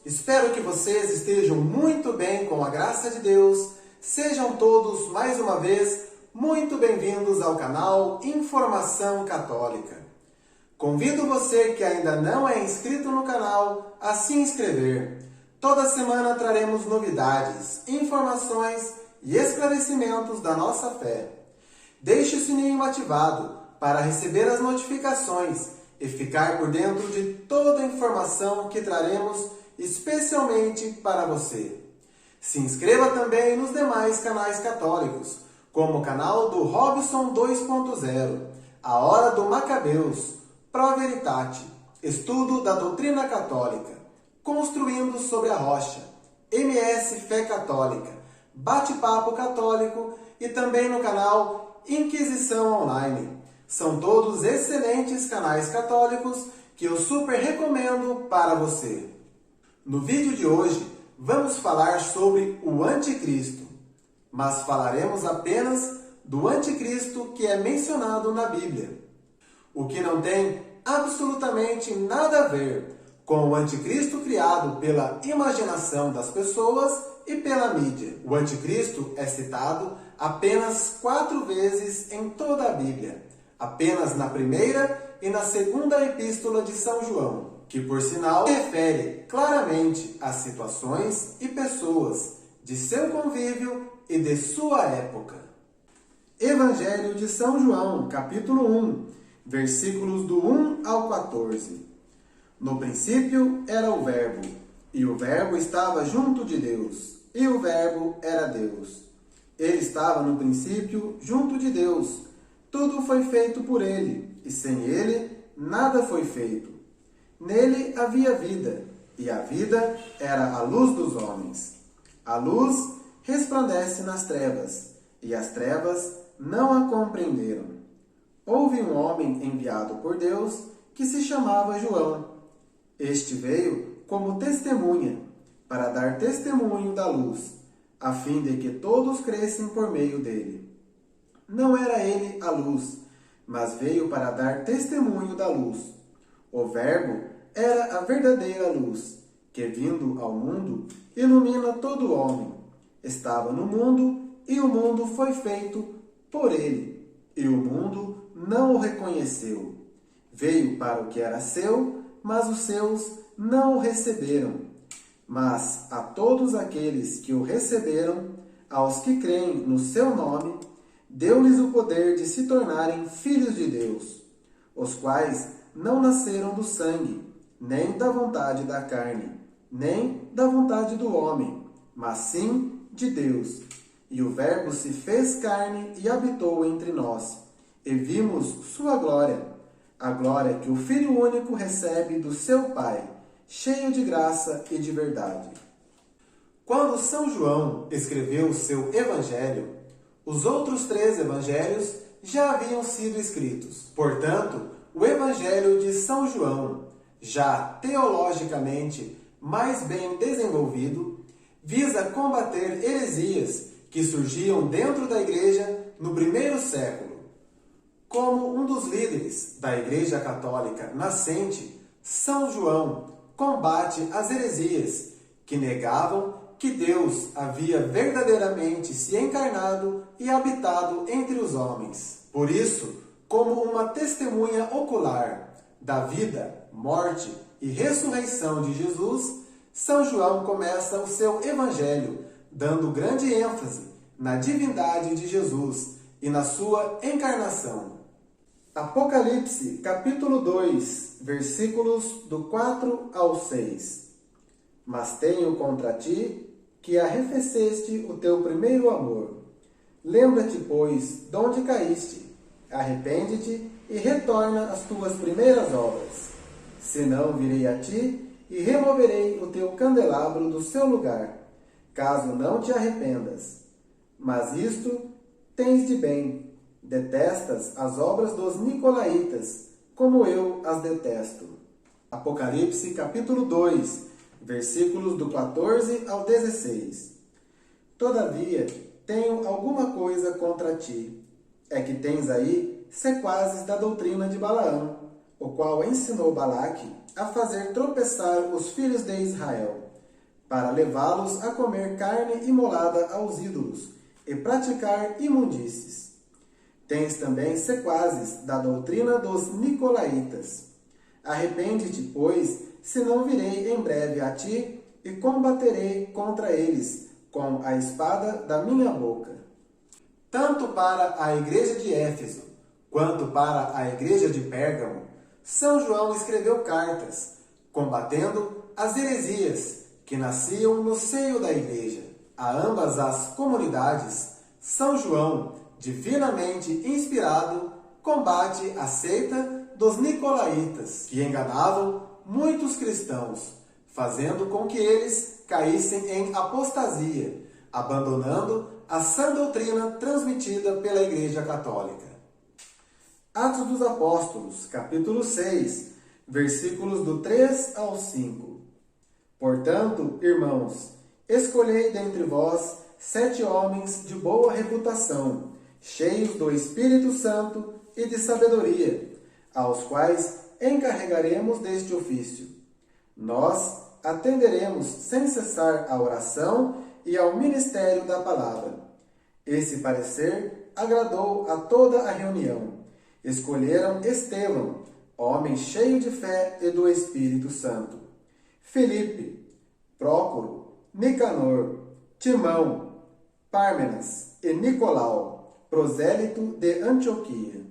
Espero que vocês estejam muito bem com a graça de Deus. Sejam todos, mais uma vez, muito bem-vindos ao canal Informação Católica. Convido você que ainda não é inscrito no canal a se inscrever. Toda semana traremos novidades, informações e esclarecimentos da nossa fé. Deixe o sininho ativado para receber as notificações e ficar por dentro de toda a informação que traremos especialmente para você. Se inscreva também nos demais canais católicos, como o canal do Robson 2.0, A Hora do Macabeus, Pro Veritate, Estudo da Doutrina Católica, Construindo sobre a Rocha, MS Fé Católica, Bate-Papo Católico e também no canal Inquisição Online. São todos excelentes canais católicos que eu super recomendo para você. No vídeo de hoje, vamos falar sobre o Anticristo, mas falaremos apenas do Anticristo que é mencionado na Bíblia, o que não tem absolutamente nada a ver com o Anticristo criado pela imaginação das pessoas e pela mídia. O Anticristo é citado apenas 4 vezes em toda a Bíblia, apenas na primeira e na segunda epístola de São João, que por sinal refere claramente às situações e pessoas de seu convívio e de sua época. Evangelho de São João, capítulo 1, versículos do 1 ao 14. No princípio era o Verbo, e o Verbo estava junto de Deus, e o Verbo era Deus. Ele estava no princípio junto de Deus. Tudo foi feito por ele, e sem ele nada foi feito. Nele havia vida, e a vida era a luz dos homens. A luz resplandece nas trevas, e as trevas não a compreenderam. Houve um homem enviado por Deus que se chamava João. Este veio como testemunha, para dar testemunho da luz, a fim de que todos crescem por meio dele. Não era ele a luz, mas veio para dar testemunho da luz. O Verbo era a verdadeira luz, que vindo ao mundo, ilumina todo homem. Estava no mundo, e o mundo foi feito por ele, e o mundo não o reconheceu. Veio para o que era seu, mas os seus não o receberam. Mas a todos aqueles que o receberam, aos que creem no seu nome, deu-lhes o poder de se tornarem filhos de Deus, os quais não nasceram do sangue, nem da vontade da carne, nem da vontade do homem, mas sim de Deus. E o Verbo se fez carne e habitou entre nós, e vimos sua glória, a glória que o Filho único recebe do seu Pai, cheio de graça e de verdade. Quando São João escreveu o seu Evangelho, os outros 3 evangelhos já haviam sido escritos. Portanto, o Evangelho de São João, já teologicamente mais bem desenvolvido, visa combater heresias que surgiam dentro da Igreja no primeiro século. Como um dos líderes da Igreja Católica nascente, São João combate as heresias que negavam que Deus havia verdadeiramente se encarnado e habitado entre os homens. Por isso, como uma testemunha ocular da vida, morte e ressurreição de Jesus, São João começa o seu Evangelho dando grande ênfase na divindade de Jesus e na sua encarnação. Apocalipse, capítulo 2, versículos do 4 ao 6. Mas tenho contra ti que arrefeceste o teu primeiro amor. Lembra-te, pois, de onde caíste, arrepende-te e retorna às tuas primeiras obras. Senão virei a ti e removerei o teu candelabro do seu lugar, caso não te arrependas. Mas isto tens de bem, detestas as obras dos nicolaítas, como eu as detesto. Apocalipse, capítulo 2, versículos do 14 ao 16. Todavia, tenho alguma coisa contra ti, é que tens aí sequazes da doutrina de Balaão, o qual ensinou Balaque a fazer tropeçar os filhos de Israel, para levá-los a comer carne imolada aos ídolos e praticar imundícies. Tens também sequazes da doutrina dos nicolaítas. Arrepende-te, pois, senão virei em breve a ti e combaterei contra eles com a espada da minha boca. Tanto para a igreja de Éfeso, quanto para a igreja de Pérgamo, São João escreveu cartas, combatendo as heresias que nasciam no seio da igreja. A ambas as comunidades, São João, divinamente inspirado, combate a seita dos nicolaítas, que enganavam muitos cristãos, fazendo com que eles caíssem em apostasia, abandonando a sã doutrina transmitida pela Igreja Católica. Atos dos Apóstolos, capítulo 6, versículos do 3 ao 5. Portanto, irmãos, escolhei dentre vós 7 homens de boa reputação, cheios do Espírito Santo e de sabedoria, aos quais encarregaremos deste ofício. Nós atenderemos sem cessar à oração e ao ministério da palavra. Esse parecer agradou a toda a reunião. Escolheram Estevão, homem cheio de fé e do Espírito Santo, Filipe, Prócoro, Nicanor, Timão, Pármenas e Nicolau, prosélito de Antioquia.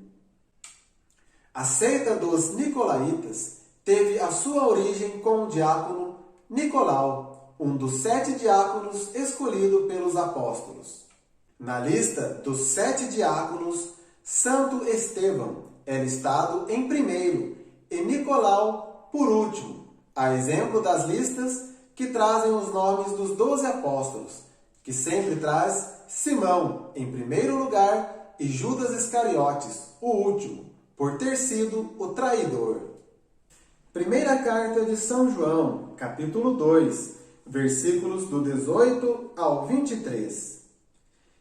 A seita dos nicolaítas teve a sua origem com o diácono Nicolau, um dos 7 diáconos escolhido pelos apóstolos. Na lista dos 7 diáconos, Santo Estevão é listado em primeiro e Nicolau por último, a exemplo das listas que trazem os nomes dos 12 apóstolos, que sempre traz Simão em primeiro lugar e Judas Iscariotes, o último, por ter sido o traidor. Primeira carta de São João, capítulo 2, versículos do 18 ao 23.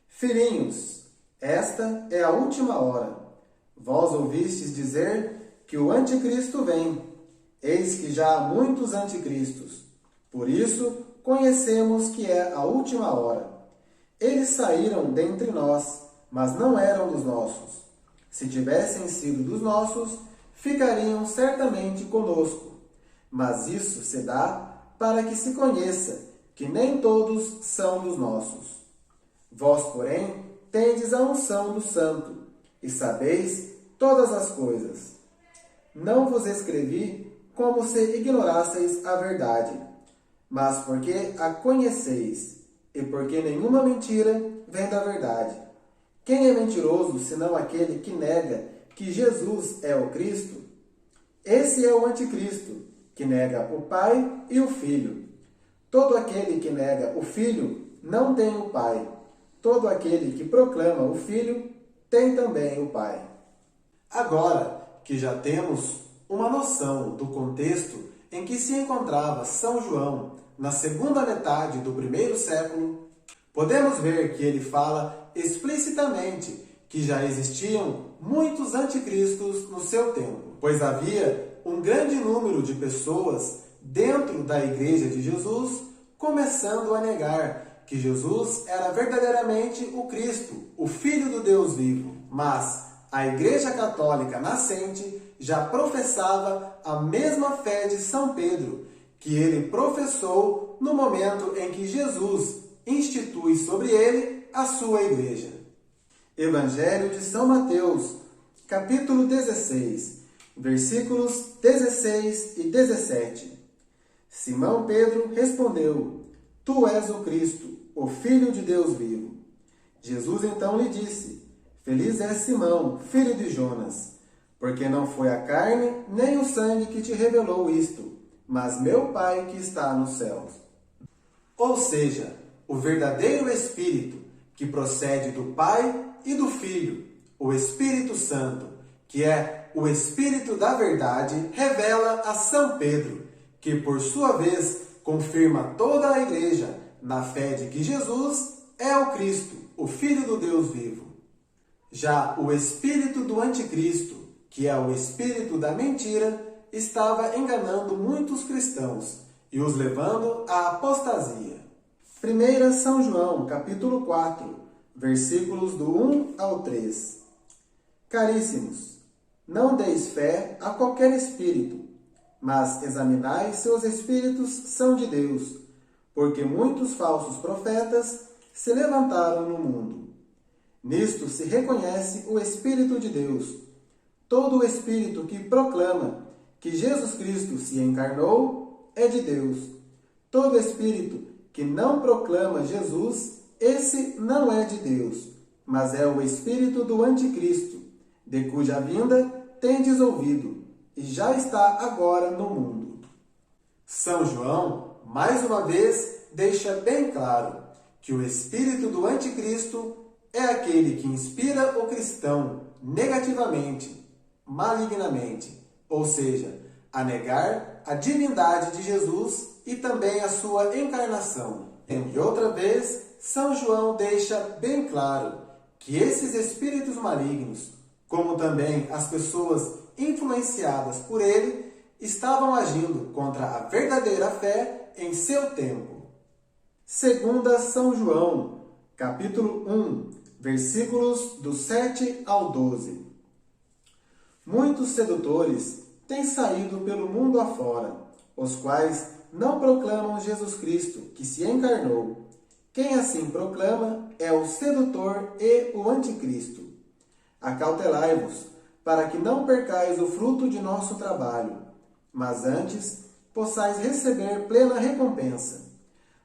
Filhinhos, esta é a última hora. Vós ouvistes dizer que o anticristo vem. Eis que já há muitos anticristos. Por isso, conhecemos que é a última hora. Eles saíram dentre nós, mas não eram dos nossos. Se tivessem sido dos nossos, ficariam certamente conosco. Mas isso se dá para que se conheça que nem todos são dos nossos. Vós, porém, tendes a unção do Santo, e sabeis todas as coisas. Não vos escrevi como se ignorasseis a verdade, mas porque a conheceis, e porque nenhuma mentira vem da verdade. Quem é mentiroso, senão aquele que nega que Jesus é o Cristo? Esse é o anticristo, que nega o Pai e o Filho. Todo aquele que nega o Filho não tem o Pai. Todo aquele que proclama o Filho tem também o Pai. Agora que já temos uma noção do contexto em que se encontrava São João na segunda metade do primeiro século, podemos ver que ele fala explicitamente que já existiam muitos anticristos no seu tempo, pois havia um grande número de pessoas dentro da Igreja de Jesus começando a negar que Jesus era verdadeiramente o Cristo, o Filho do Deus vivo. Mas a Igreja Católica nascente já professava a mesma fé de São Pedro, que ele professou no momento em que Jesus institui sobre ele a sua Igreja. Evangelho de São Mateus, capítulo 16, versículos 16 e 17. Simão Pedro respondeu: Tu és o Cristo, o Filho de Deus vivo. Jesus então lhe disse: Feliz és Simão, filho de Jonas, porque não foi a carne nem o sangue que te revelou isto, mas meu Pai que está nos céus. Ou seja, o verdadeiro Espírito, que procede do Pai e do Filho, o Espírito Santo, que é o Espírito da verdade, revela a São Pedro, que por sua vez confirma toda a Igreja na fé de que Jesus é o Cristo, o Filho do Deus vivo. Já o espírito do anticristo, que é o espírito da mentira, estava enganando muitos cristãos, e os levando à apostasia. 1 São João, capítulo 4, versículos do 1 ao 3. Caríssimos, não deis fé a qualquer espírito, mas examinai se os espíritos são de Deus, porque muitos falsos profetas se levantaram no mundo. Nisto se reconhece o Espírito de Deus. Todo o espírito que proclama que Jesus Cristo se encarnou é de Deus. Todo espírito que não proclama Jesus, esse não é de Deus, mas é o espírito do anticristo, de cuja vinda tendes ouvido, e já está agora no mundo. São João, mais uma vez, deixa bem claro que o espírito do anticristo é aquele que inspira o cristão negativamente, malignamente, ou seja, a negar a divindade de Jesus e também a sua encarnação. E outra vez, São João deixa bem claro que esses espíritos malignos, como também as pessoas influenciadas por ele, estavam agindo contra a verdadeira fé em seu tempo. 2 São João, capítulo 1, versículos do 7 ao 12. Muitos sedutores têm saído pelo mundo afora, os quais não proclamam Jesus Cristo, que se encarnou. Quem assim proclama é o sedutor e o anticristo. Acautelai-vos, para que não percais o fruto de nosso trabalho, mas antes possais receber plena recompensa.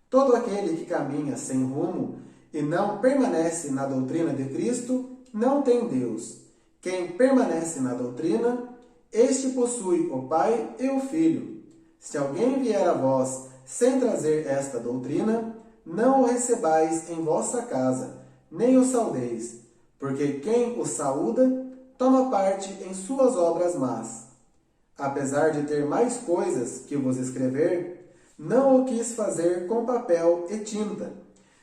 Todo aquele que caminha sem rumo e não permanece na doutrina de Cristo, não tem Deus. Quem permanece na doutrina, este possui o Pai e o Filho. Se alguém vier a vós sem trazer esta doutrina, não o recebais em vossa casa, nem o saudeis, porque quem o saúda, toma parte em suas obras más. Apesar de ter mais coisas que vos escrever, não o quis fazer com papel e tinta,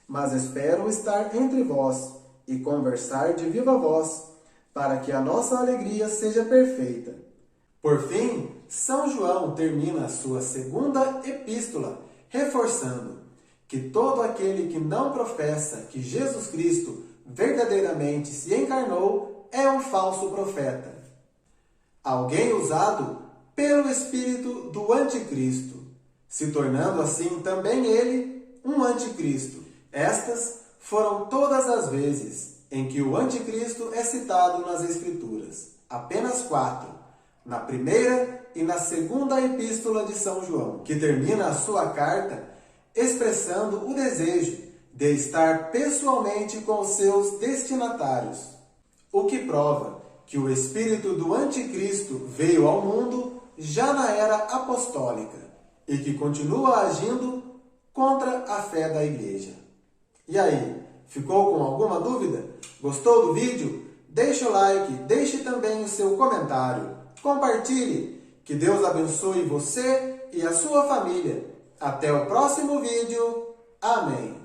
mas espero estar entre vós e conversar de viva voz, para que a nossa alegria seja perfeita. Por fim, São João termina a sua segunda epístola, reforçando que todo aquele que não professa que Jesus Cristo verdadeiramente se encarnou é um falso profeta, alguém usado pelo espírito do anticristo, se tornando assim também ele um anticristo. Estas foram todas as vezes em que o anticristo é citado nas Escrituras, apenas 4, na primeira e na segunda epístola de São João, que termina a sua carta expressando o desejo de estar pessoalmente com os seus destinatários, o que prova que o espírito do anticristo veio ao mundo já na era apostólica e que continua agindo contra a fé da igreja. E aí, ficou com alguma dúvida? Gostou do vídeo? Deixe o like, deixe também o seu comentário, compartilhe, que Deus abençoe você e a sua família. Até o próximo vídeo. Amém.